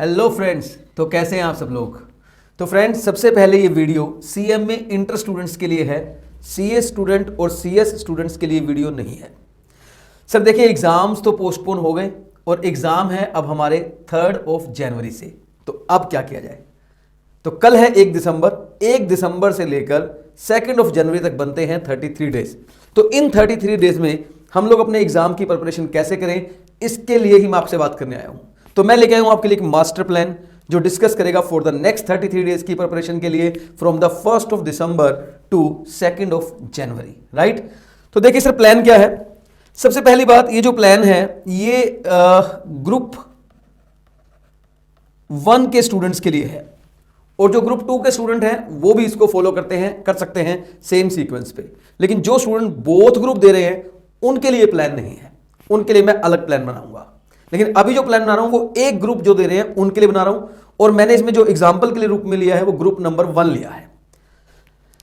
Hello friends, तो कैसे हैं आप सब लोग। तो फ्रेंड्स, सबसे पहले ये वीडियो सीएम में इंटर स्टूडेंट्स के लिए है, सीए स्टूडेंट और सीएस स्टूडेंट्स के लिए वीडियो नहीं है। सर देखिए, एग्जाम्स तो पोस्टपोन हो गए और एग्जाम है अब हमारे 3 जनवरी से। तो अब क्या किया जाए। तो कल है 1 दिसंबर, 1 दिसंबर से लेकर 2 जनवरी तक बनते हैं 33 डेज। तो इन 33 डेज में हम लोग अपने एग्जाम की प्रिपरेशन कैसे करें, इसके लिए ही मैं आपसे बात करने आया हूं। तो मैं लेके आया हूं आपके लिए एक मास्टर प्लान जो डिस्कस करेगा फॉर द नेक्स्ट 33 डेज की प्रिपरेशन के लिए from the 1 December to 2 January, right. तो देखिए सर, प्लान क्या है। सबसे पहली बात, ये जो प्लान है ये ग्रुप 1 के स्टूडेंट्स के लिए है और जो ग्रुप 2 के स्टूडेंट हैं वो भी इसको फॉलो कर सकते हैं सेम सीक्वेंस पे। लेकिन जो स्टूडेंट बोथ ग्रुप दे रहे हैं उनके लिए प्लान नहीं है, उनके लिए मैं अलग प्लान बनाऊंगा। लेकिन अभी जो प्लान बना रहा हूं वो एक ग्रुप जो दे रहे हैं उनके लिए बना रहा हूं और मैंने इसमें जो एग्जांपल के लिए रूप में लिया है वो ग्रुप नंबर 1 लिया है।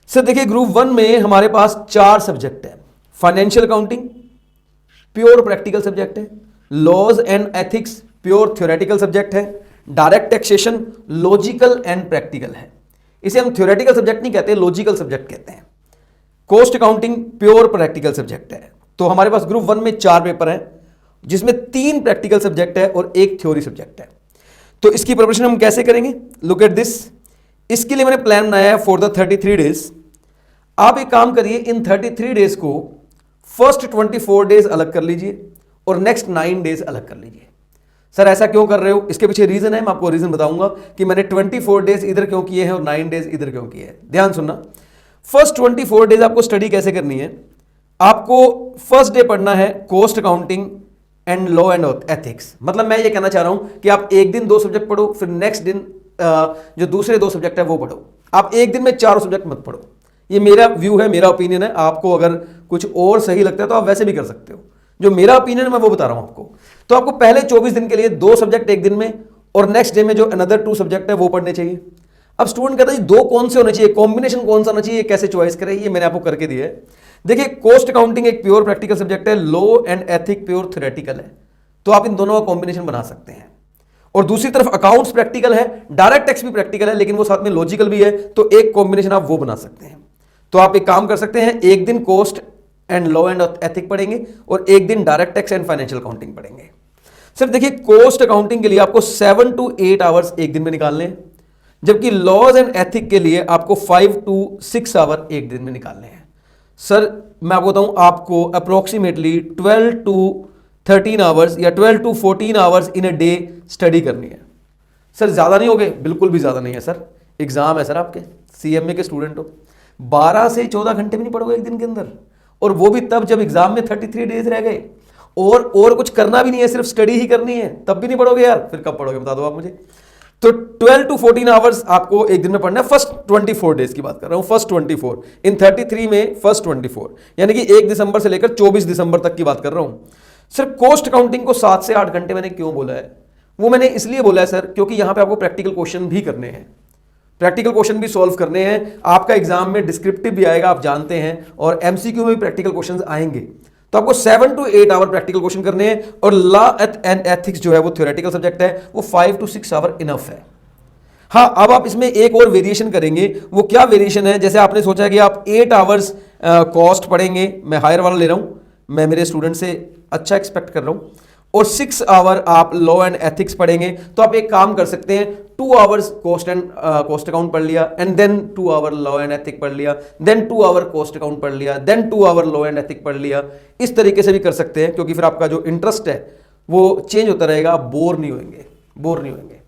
सर देखिए, ग्रुप 1 में हमारे पास 4 सब्जेक्ट है। Financial accounting pure practical subject है, laws and ethics pure theoretical subject है, direct taxation logical and practical है। इसे हम थ्योरेटिकल सब्जेक्ट नहीं कहते, लॉजिकल सब्जेक्ट कहते हैं। Cost accounting pure practical subject है। तो हमारे पास ग्रुप 1 में 4 पेपर हैं जिसमें 3 प्रैक्टिकल सब्जेक्ट है और 1 थ्योरी सब्जेक्ट है। तो इसकी प्रिपरेशन हम कैसे करेंगे, लुक एट दिस। इसके लिए मैंने प्लान बनाया है फॉर द 33 डेज। आप एक काम करिए, इन 33 डेज को फर्स्ट 24 डेज अलग कर लीजिए और नेक्स्ट 9 डेज अलग कर लीजिए। सर ऐसा क्यों कर रहे हो, इसके पीछे रीजन है, मैं आपको रीजन बताऊंगा कि मैंने 24 डेज इधर क्यों किए हैं और 9 डेज इधर क्यों किए हैं। ध्यान सुनना, फर्स्ट 24 डेज आपको स्टडी कैसे करनी है। आपको फर्स्ट डे पढ़ना है cost accounting and law and ethics. मतलब मैं ये कहना चाह रहा हूं कि आप एक दिन 2 सब्जेक्ट पढ़ो, फिर नेक्स्ट दिन जो दूसरे 2 सब्जेक्ट है वो पढ़ो। आप एक दिन में 4 सब्जेक्ट मत पढ़ो। ये मेरा व्यू है, मेरा ओपिनियन है। आपको अगर कुछ और सही लगता है तो आप वैसे भी कर सकते हो। जो मेरा ओपिनियन है मैं वो बता रहा हूं आपको। तो आपको पहले 24 दिन के लिए 2 सब्जेक्ट एक दिन में और नेक्स्ट डे में जो अनदर 2 सब्जेक्ट है वो पढ़ने चाहिए। अब स्टूडेंट कहता है 2 कौन से होने चाहिए, कॉम्बिनेशन कौन सा होना चाहिए, कैसे चॉइस करें, ये मैंने आपको करके दिया है। देखिए, कॉस्ट अकाउंटिंग एक प्योर प्रैक्टिकल सब्जेक्ट है, law and ethic pure theoretical है। तो आप इन दोनों का कॉम्बिनेशन बना सकते हैं। और दूसरी तरफ अकाउंट्स प्रैक्टिकल है, डायरेक्ट टैक्स भी प्रैक्टिकल है, लेकिन वो साथ में लॉजिकल भी है। तो एक कॉम्बिनेशन आप वो बना सकते हैं। तो आप एक काम कर सकते हैं, एक दिन cost and law and ethic पढ़ेंगे और एक दिन direct tax and financial accounting पढ़ेंगे। सर देखिए, कॉस्ट अकाउंटिंग के लिए आपको 7 to 8 आवर्स एक दिन में निकालने हैं, जबकि लॉज एंड एथिक के लिए आपको 5 to 6 आवर एक दिन में निकालने हैं। सर मैं आपको बताऊं, आपको अप्रोक्सीमेटली 12 to 13 आवर्स या 12 to 14 hours in a day study करनी है। सर ज़्यादा नहीं हो गए, बिल्कुल भी ज़्यादा नहीं है सर। एग्जाम है सर, आपके सीएमए के स्टूडेंट हो, 12 से 14 घंटे भी नहीं पढ़ोगे एक दिन के अंदर, और वो भी तब जब एग्जाम में 33 डेज रह गए और कुछ करना भी नहीं है, सिर्फ स्टडी ही करनी है, तब भी नहीं पढ़ोगे यार। फिर कब पढ़ोगे बता दो आप मुझे। तो 12 to 14 आवर्स आपको एक दिन में पढ़ना है। फर्स्ट 24 डेज की बात कर रहा हूं, फर्स्ट 24 इन 33 में फर्स्ट 24, यानी कि 1 दिसंबर से लेकर 24 दिसंबर तक की बात कर रहा हूं। सर कॉस्ट अकाउंटिंग को 7 से 8 घंटे मैंने क्यों बोला है, वो मैंने इसलिए बोला है सर क्योंकि यहां पे आपको प्रैक्टिकल क्वेश्चन भी करने हैं, प्रैक्टिकल क्वेश्चन भी सॉल्व करने हैं। आपका एग्जाम में डिस्क्रिप्टिव भी आएगा, आप जानते हैं, और एमसीक्यू में भी प्रैक्टिकल क्वेश्चन आएंगे। तो आपको 7 to 8 आवर प्रैक्टिकल क्वेश्चन करने हैं और लॉ एंड एथिक्स जो है वो थ्योरेटिकल सब्जेक्ट है, वो 5 to 6 आवर इनफ है। हाँ, अब आप इसमें एक और वेरिएशन करेंगे। वो क्या वेरिएशन है, जैसे आपने सोचा कि आप 8 आवर्स कॉस्ट पढ़ेंगे, मैं हायर वाला ले रहा हूं, मैं मेरे स्टूडेंट से अच्छा एक्सपेक्ट कर रहा हूं, और 6 आवर आप लॉ एंड एथिक्स पढ़ेंगे। तो आप एक काम कर सकते हैं, 2 आवर्स कॉस्ट अकाउंट पढ़ लिया, and then 2 hour law and ethic पढ़ लिया, देन 2 आवर कॉस्ट अकाउंट पढ़ लिया, then 2 hour law and ethic पढ़ लिया। इस तरीके से भी कर सकते हैं, क्योंकि फिर आपका जो इंटरेस्ट है वो चेंज होता रहेगा, आप बोर नहीं होंगे।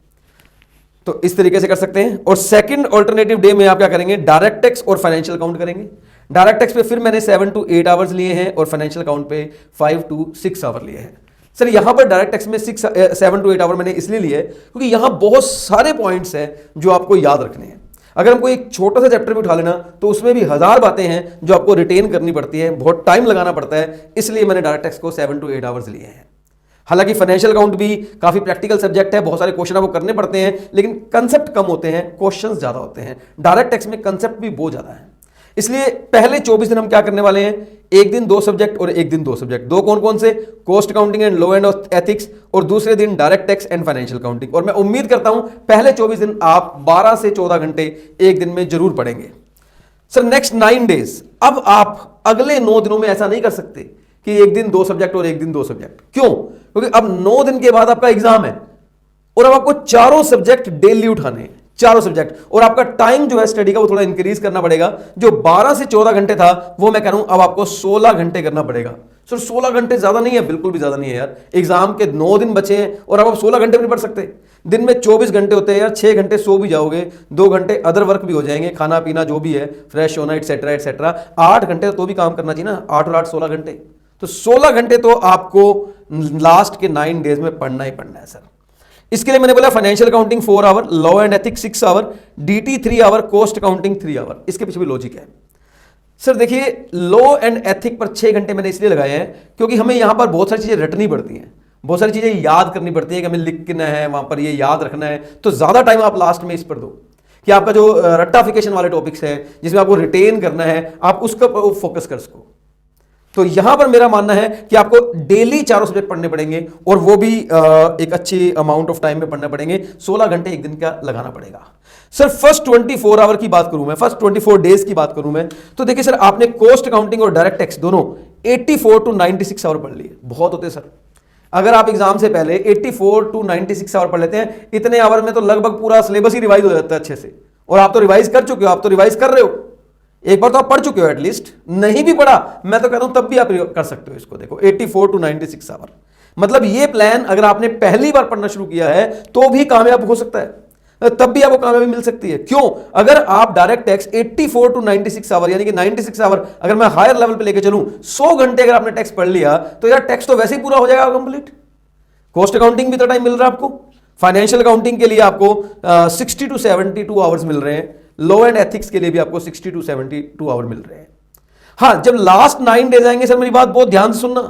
तो इस तरीके से कर सकते हैं। और सेकंड अल्टरनेटिव डे में आप क्या करेंगे, डायरेक्ट टैक्स और फाइनेंशियल अकाउंट करेंगे। डायरेक्ट टैक्स पे फिर मैंने 7 to 8 आवर्स लिए हैं और फाइनेंशियल अकाउंट पे 5 to 6 आवर लिए हैं। सर यहां पर डायरेक्ट टैक्स में 7 to 8 आवर मैंने इसलिए लिए क्योंकि यहां बहुत सारे पॉइंट्स हैं जो आपको याद रखने हैं। अगर हमको एक छोटा सा चैप्टर भी उठा लेना तो उसमें भी 1000 बातें हैं जो आपको रिटेन करनी पड़ती है, बहुत टाइम लगाना पड़ता है। इसलिए मैंने डायरेक्ट टैक्स को 7 to 8 आवर्स लिए हैं। हालांकि फाइनेंशियल अकाउंट भी काफी प्रैक्टिकल सब्जेक्ट है, बहुत सारे क्वेश्चन आपको करने पड़ते हैं, लेकिन कंसेप्ट कम होते हैं, क्वेश्चंस ज्यादा होते हैं। डायरेक्ट टैक्स में कंसेप्ट भी बहुत ज्यादा है। इसलिए पहले 24 दिन हम क्या करने वाले हैं, एक दिन 2 सब्जेक्ट और एक दिन 2 सब्जेक्ट। दो कौन कौन से, cost accounting and law and ethics, और दूसरे दिन direct tax and financial accounting. और मैं उम्मीद करता हूं पहले 24 दिन आप 12 से 14 घंटे एक दिन में जरूर पढ़ेंगे। सर नेक्स्ट 9 डेज, अब आप अगले 9 दिनों में ऐसा नहीं कर सकते कि एक दिन 2 सब्जेक्ट और एक दिन 2 सब्जेक्ट। क्यों? क्योंकि अब 9 दिन के बाद आपका एग्जाम है और अब आपको चारों सब्जेक्ट डेली उठाने हैं, चारों सब्जेक्ट, और आपका टाइम जो है स्टडी का वो थोड़ा इंक्रीज करना पड़ेगा। जो 12 से 14 घंटे था वो मैं कह रहा हूं अब आपको 16 घंटे करना पड़ेगा। सर 16 घंटे ज्यादा नहीं है, बिल्कुल भी ज्यादा नहीं है यार। एग्जाम के 9 दिन बचे हैं और अब आप 16 घंटे भी नहीं पढ़ सकते। दिन में 24 घंटे होते हैं यार, 6 घंटे सो भी जाओगे, 2 घंटे अदर वर्क भी हो जाएंगे, खाना पीना जो भी है, फ्रेश होना एटसेट्रा एटसेट्रा, 8 घंटे तो भी काम करना चाहिए ना, 8 और 8 16 घंटे। तो 16 घंटे तो आपको लास्ट के 9 डेज में पढ़ना ही पढ़ना है सर। इसके लिए मैंने बोला financial accounting 4 hour, law and ethics 6 hour, DT 3 hour, cost accounting 3 hour. इसके पीछे भी लॉजिक है सर। देखिए लॉ एंड एथिक पर 6 घंटे मैंने इसलिए लगाए हैं क्योंकि हमें यहां पर बहुत सारी चीजें रटनी पड़ती हैं, बहुत सारी चीजें याद करनी पड़ती है कि हमें लिखना है, वहां पर ये याद रखना है। तो ज्यादा टाइम आप लास्ट में इस पर दो कि आपका जो रट्टाफिकेशन वाले टॉपिक्स है जिसमें आपको रिटेन करना है, आप उसका फोकस कर सको। तो यहां पर मेरा मानना है कि आपको डेली चारों सब्जेक्ट पढ़ने पड़ेंगे और वो भी एक अच्छी अमाउंट ऑफ टाइम में पढ़ने पड़ेंगे। 16 घंटे एक दिन का लगाना पड़ेगा। सर फर्स्ट 24 आवर की बात करूं मैं, फर्स्ट 24 डेज की बात करूं मैं, तो देखिए सर आपने कॉस्ट अकाउंटिंग और डायरेक्ट टैक्स दोनों 84 to 96 आवर पढ़ लिए। बहुत होते सर, अगर आप एग्जाम से पहले 84 to 96 आवर पढ़ लेते हैं, इतने आवर में तो लगभग पूरा सिलेबस ही रिवाइज हो जाता है अच्छे से। और आप तो रिवाइज कर चुके हो, आप तो रिवाइज कर रहे हो, एक बार तो आप पढ़ चुके हो एटलीस्ट। नहीं भी पढ़ा मैं तो कहता हूं तब भी आप कर सकते हो इसको। देखो 84 to 96 आवर, मतलब ये प्लान अगर आपने पहली बार पढ़ना शुरू किया है तो भी कामयाब हो सकता है, तब भी आपको कामयाबी मिल सकती है। क्यों? अगर आप डायरेक्ट टैक्स 84 to 96 आवर यानी कि 96 आवर अगर मैं हायर लेवल पे लेके चलूं, 100 घंटे अगर आपने टैक्स पढ़ लिया तो यार टैक्स तो वैसे ही पूरा हो जाएगा कंप्लीट। कॉस्ट अकाउंटिंग भी तो टाइम मिल रहा है आपको, फाइनेंशियल अकाउंटिंग के लिए आपको 60 to 72 आवर्स मिल रहे हैं, लॉ एंड एथिक्स के लिए भी आपको 60 to 72 आवर मिल रहे हैं। हाँ, जब लास्ट 9 डेज आएंगे सर, मेरी बात बहुत ध्यान से सुनना,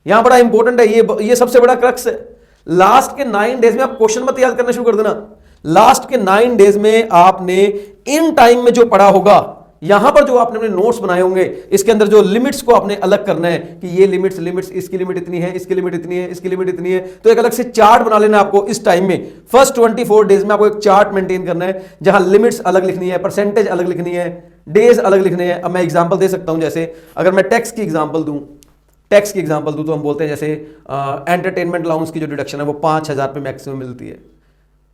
यहां बड़ा इंपॉर्टेंट है, ये सबसे बड़ा क्रक्स है। लास्ट के 9 डेज में आप क्वेश्चन मत याद करना शुरू कर देना। लास्ट के 9 डेज में आपने इन टाइम में जो पढ़ा होगा, यहां पर जो आपने अपने नोट्स बनाए होंगे, इसके अंदर जो लिमिट्स को आपने अलग करना है कि ये लिमिट्स इसकी लिमिट इतनी है, इसकी लिमिट इतनी है, इसकी लिमिट इतनी है, तो एक अलग से चार्ट बना लेना आपको इस टाइम में। फर्स्ट 24 डेज में आपको एक चार्ट मेंटेन करना है जहां लिमिट्स अलग लिखनी है, परसेंटेज अलग लिखनी है, डेज अलग लिखने हैं। अब मैं एग्जांपल दे सकता हूं, जैसे अगर मैं टैक्स की एग्जांपल दूं तो हम बोलते हैं जैसे एंटरटेनमेंट अलाउंस की जो डिडक्शन है वो 5000 पे मैक्सिमम मिलती है,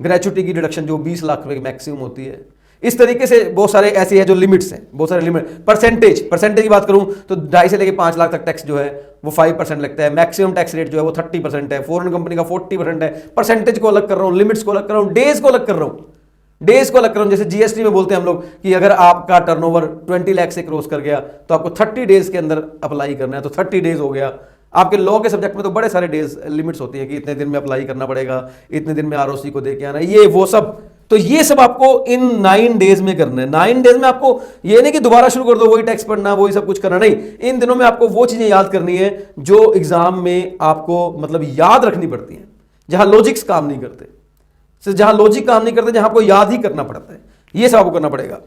ग्रेचुटी की डिडक्शन जो 20 लाख रुपए मैक्सिमम होती है। इस तरीके से बहुत सारे ऐसे हैं जो लिमिट्स हैं, बहुत सारे लिमिट। परसेंटेज की बात करूं तो 2.5 से लेके 5 लाख तक टैक्स जो है वो 5% लगता है, मैक्सिमम टैक्स रेट जो है वो 30% है, फॉरेन कंपनी का 40% है। परसेंटेज को अलग कर रहा हूं, लिमिट्स को अलग कर रहा हूं, डेज को अलग कर रहा हूं। जैसे जीएसटी में बोलते हैं हम लोग कि अगर आपका टर्नओवर 20 लाख से क्रॉस कर गया तो आपको 30 डेज के अंदर अप्लाई करना है, तो 30 डेज हो गया। आपके लॉ के सब्जेक्ट में तो बड़े सारे डेज लिमिट्स होती है कि इतने दिन में अप्लाई करना पड़ेगा, इतने दिन में आरओसी को देके आना, ये वो सब। तो ये सब आपको इन 9 डेज में करना है। 9 डेज में आपको ये नहीं कि दोबारा शुरू कर दो वही टैक्स पढ़ना, वही सब कुछ करना, नहीं। इन दिनों में आपको वो चीजें याद करनी है जो एग्जाम में आपको मतलब याद रखनी पड़ती हैं, जहां लॉजिक्स काम नहीं करते, जहां लॉजिक काम नहीं करते, जहां आपको याद ही करना पड़ता है, ये सब आपको करना पड़ेगा।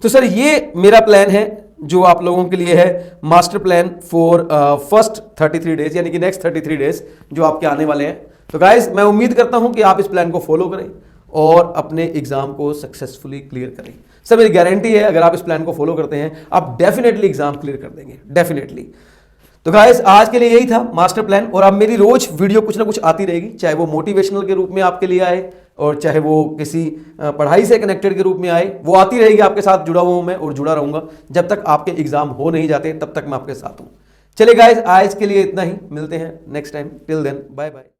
तो सर ये मेरा प्लान है जो आप लोगों के लिए है, master plan for first 33 days यानी कि नेक्स्ट 33 डेज जो आपके आने वाले हैं। तो गाइस मैं उम्मीद करता हूं कि आप इस प्लान को फॉलो करें और अपने एग्जाम को सक्सेसफुली क्लियर करें। सर मेरी गारंटी है अगर आप इस प्लान को फॉलो करते हैं आप डेफिनेटली एग्जाम क्लियर कर देंगे, डेफिनेटली। तो गाइस आज के लिए यही था मास्टर प्लान, और अब मेरी रोज वीडियो कुछ ना कुछ आती रहेगी, चाहे वो मोटिवेशनल के रूप में आपके लिए आए और चाहे वो किसी पढ़ाई से कनेक्टेड के रूप में आए, वो आती रहेगी। आपके साथ जुड़ा हुआ हूं मैं और जुड़ा रहूंगा जब तक आपके एग्जाम हो नहीं जाते, तब तक मैं आपके साथ हूं। चलिए गाइस आज के लिए इतना ही, मिलते हैं next time, till then bye bye.